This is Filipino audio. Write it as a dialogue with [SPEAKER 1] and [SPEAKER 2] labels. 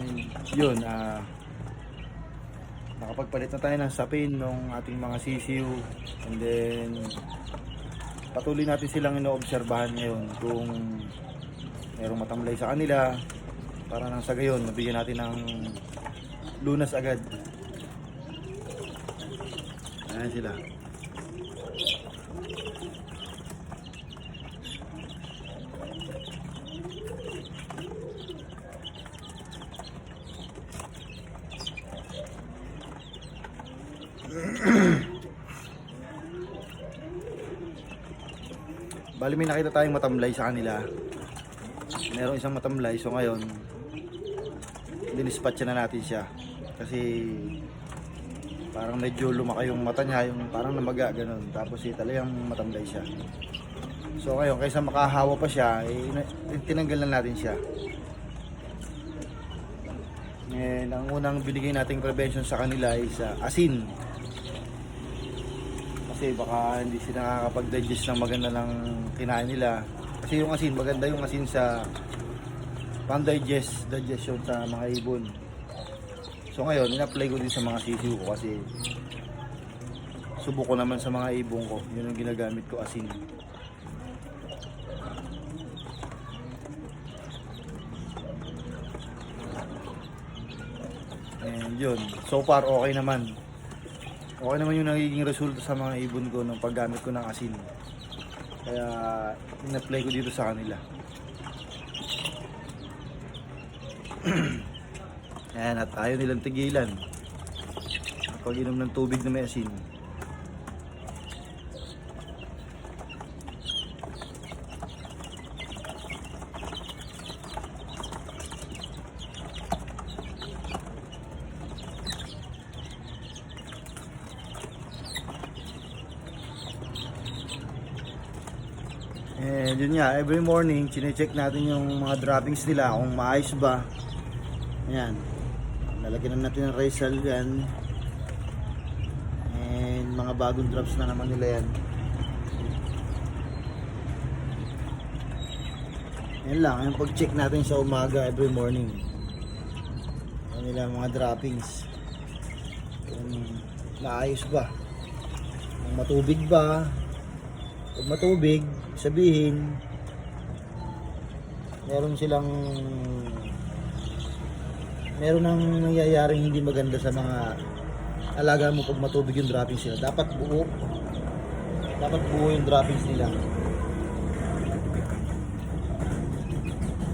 [SPEAKER 1] And yun, nakapagpalit na tayo ng sapin ng ating mga sisiw. And then patuloy natin silang inoobserbahan ngayon kung merong matamlay sa kanila, para nang sa gayon mabigyan natin ng lunas agad. Ayan sila. Bali may nakita tayong matamlay sa kanila. Merong isang matamlay, so ngayon dinispatch na natin siya kasi parang medyo lumaki yung mata niya, yung parang namaga ganun, tapos talagang matamlay siya. So ngayon kaysa makahawa pa siya, tinanggal na natin siya. And ang unang binigay nating prevention sa kanila is asin, kasi baka hindi sila nakakapag-digest ng maganda ng kinain nila. Kasi yung asin, maganda yung asin sa digestion sa mga ibon. So ngayon, in-apply ko din sa mga sisiw ko kasi subok ko naman sa mga ibon ko. Yun ang ginagamit ko, asin. And yun, so far okay naman. Okay naman yung nagiging resulta sa mga ibon ko ng paggamit ko ng asin. Kaya in-apply ko dito sa kanila. Ayan, at ayaw nilang tigilan pag inom ng tubig na may asin. And yun nga, every morning chine-check natin yung mga droppings nila kung maayos ba. Ayan, lalagyan na natin ng Rizal yan. And mga bagong drops na naman nila yan. Yan lang, yung pag-check natin sa umaga every morning. Ano nila mga droppings, kung maayos ba, kung matubig ba. Kung matubig, sabihin meron nang nangyayaring hindi maganda sa mga alaga mo pag matubig yung droppings nila. Dapat buo yung droppings nila.